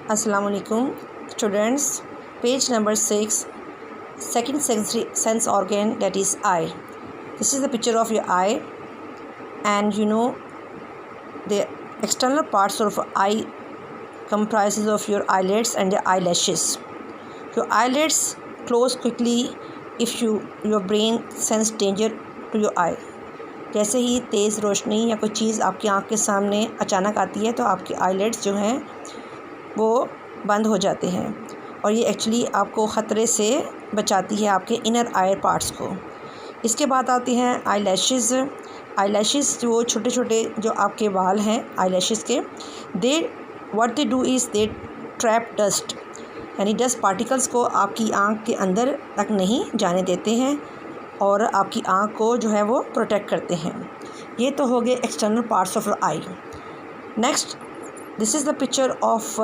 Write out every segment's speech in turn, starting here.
Assalamualaikum students, page number 6, second sense organ, that is eye. This is the picture of your eye, and the external parts of eye comprises of your eyelids and the eyelashes. Your eyelids close quickly if your brain sense danger to your eye. जैसे ही तेज़ रोशनी या कोई चीज़ आपकी आँख के सामने अचानक आती है तो आपके आईलिड्स जो हैं वो बंद हो जाते हैं, और ये एक्चुअली आपको ख़तरे से बचाती है, आपके इनर आई पार्ट्स को। इसके बाद आती हैं आई लैशेज़ जो छोटे छोटे जो आपके बाल हैं आई लैशेज़ के, what they do is they trap dust, यानी डस्ट पार्टिकल्स को आपकी आँख के अंदर तक नहीं जाने देते हैं और आपकी आँख को जो है वो प्रोटेक्ट करते हैं। ये तो हो गए external parts of I. Next, this is the picture of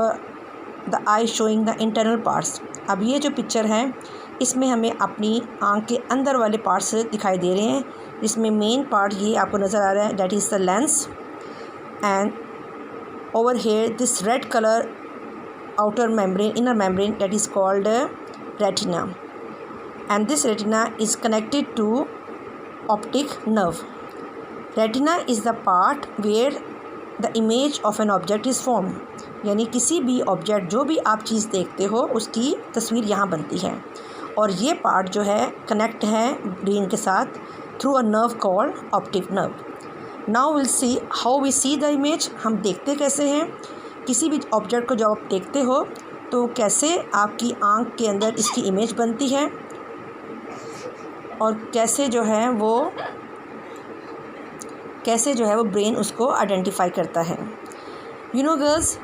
the I showing the internal parts. अब ये जो पिक्चर है इसमें हमें अपनी आँख के अंदर वाले पार्ट्स दिखाई दे रहे हैं, जिसमें मेन पार्ट ये आपको नज़र आ रहा है, that is the lens, and over here this red colour outer membrane, inner membrane, that is called retina, and this retina is connected to optic nerve. Retina is the part where the image of an object is formed, यानी किसी भी object जो भी आप चीज़ देखते हो उसकी तस्वीर यहाँ बनती है, और ये पार्ट जो है कनेक्ट है ब्रेन के साथ through a nerve called optic nerve. Now will see how we see the image. हम देखते कैसे हैं किसी भी ऑब्जेक्ट को, जब आप देखते हो तो कैसे आपकी आँख के अंदर इसकी इमेज बनती है और कैसे जो है वो ब्रेन उसको आइडेंटिफाई करता है। गर्ल्स,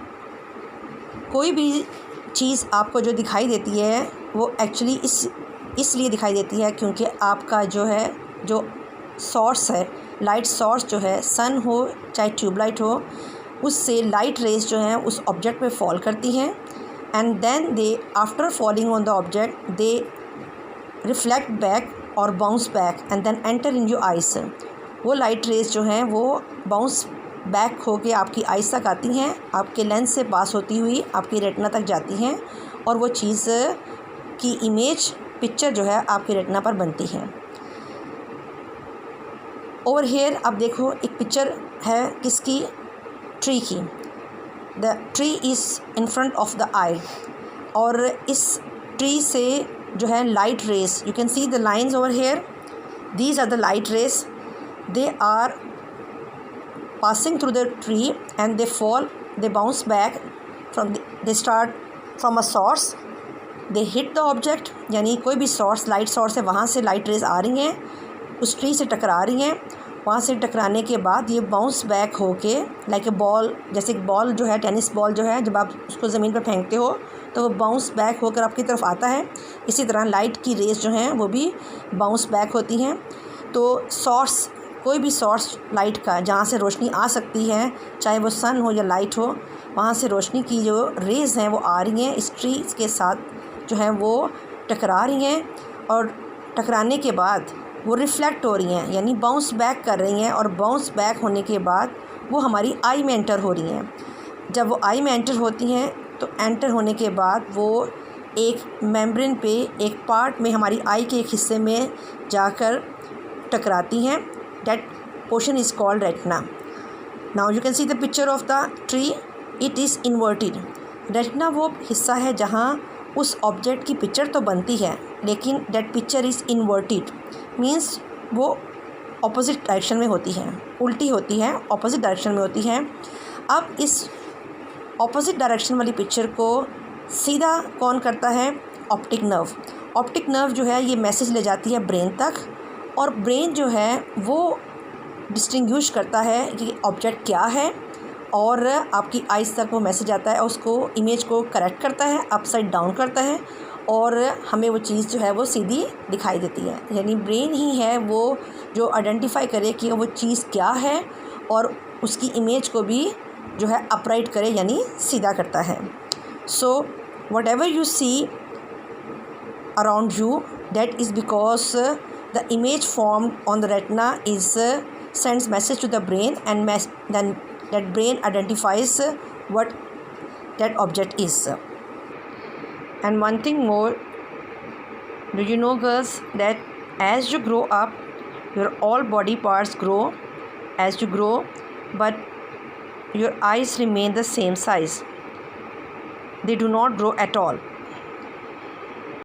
कोई भी चीज़ आपको जो दिखाई देती है वो एक्चुअली इसलिए दिखाई देती है क्योंकि आपका जो सोर्स है, लाइट सोर्स जो है, सन हो चाहे ट्यूबलाइट हो, उससे लाइट रेज जो हैं उस ऑब्जेक्ट पे फॉल करती हैं, and then they after falling on the object they reflect back और bounce back and then enter in your eyes. वो लाइट रेज जो हैं वो बाउंस बैक होके आपकी आइज तक आती हैं, आपके लेंस से पास होती हुई आपकी रेटिना तक जाती हैं, और वो चीज़ की इमेज पिक्चर जो है आपकी रेटिना पर बनती है। ओवर हेयर अब देखो एक पिक्चर है किसकी, ट्री की। The tree is in front of the eye, और इस ट्री से जो है light rays, you can see the lines over here, these are the light rays, they are passing through the tree and they fall, they bounce back from, they start from a source, they hit the object, यानी कोई भी source, light source है, वहाँ से light rays आ रही हैं, उस tree से टकरा रही हैं, वहाँ से टकराने के बाद ये बाउंस बैक होके लाइक ए बॉल, जैसे एक बॉल जो है, टेनिस बॉल जो है, जब आप उसको ज़मीन पर फेंकते हो तो वो बाउंस बैक होकर आपकी तरफ आता है। इसी तरह लाइट की रेज जो हैं वो भी बाउंस बैक होती हैं। तो सोर्स, कोई भी सोर्स लाइट का जहाँ से रोशनी आ सकती है, चाहे वो सन हो या लाइट हो, वहाँ से रोशनी की जो रेज हैं वो आ रही हैं, इस ट्री के साथ जो हैं वो टकरा रही हैं, और टकराने के बाद वो रिफ़्लेक्ट हो रही हैं, यानी बाउंस बैक कर रही हैं, और बाउंस बैक होने के बाद वो हमारी आई में एंटर हो रही हैं। जब वो आई में एंटर होती हैं तो एंटर होने के बाद वो एक मेम्ब्रेन पे, एक पार्ट में, हमारी आई के एक हिस्से में जाकर टकराती हैं। That portion is called retina. Now you can see the picture of the tree, it is inverted. Retina वो हिस्सा है जहाँ उस ऑब्जेक्ट की पिक्चर तो बनती है लेकिन that picture is inverted, means वो ऑपोजिट डायरेक्शन में होती है, उल्टी होती है, ऑपोजिट डायरेक्शन में होती है। अब इस ऑपोजिट डायरेक्शन वाली पिक्चर को सीधा कौन करता है, ऑप्टिक नर्व। ऑप्टिक नर्व जो है ये मैसेज ले जाती है ब्रेन तक, और ब्रेन जो है वो डिस्टिंग्विश करता है कि ऑब्जेक्ट क्या है, और आपकी आइज़ तक वो मैसेज आता है, उसको इमेज को करेक्ट करता है, अपसाइड डाउन करता है, और हमें वो चीज़ जो है वो सीधी दिखाई देती है। यानी ब्रेन ही है वो जो आइडेंटिफाई करे कि वो चीज़ क्या है, और उसकी इमेज को भी जो है अपराइट करे, यानी सीधा करता है। So whatever you see around you, that is because the image formed on the retina is sends message to the brain, and then that brain identifies what that object is. And one thing more, do you know girls that as you grow up, your all body parts grow as you grow, but your eyes remain the same size. They do not grow at all.